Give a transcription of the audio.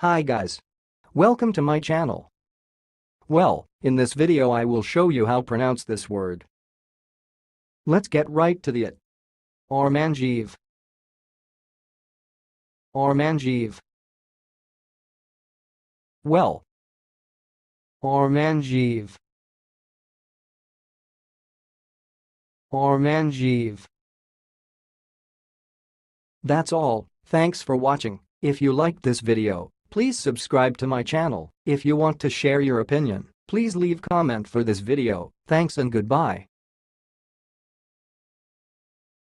Hi guys. Welcome to my channel. Well, in this video I will show you how to pronounce this word. Let's get right to it. Ormandjiev. Ormandjiev. Well. Ormandjiev. Ormandjiev. That's all. Thanks for watching. If you liked this video, please subscribe to my channel. If you want to share your opinion, please leave comment for this video. Thanks and goodbye.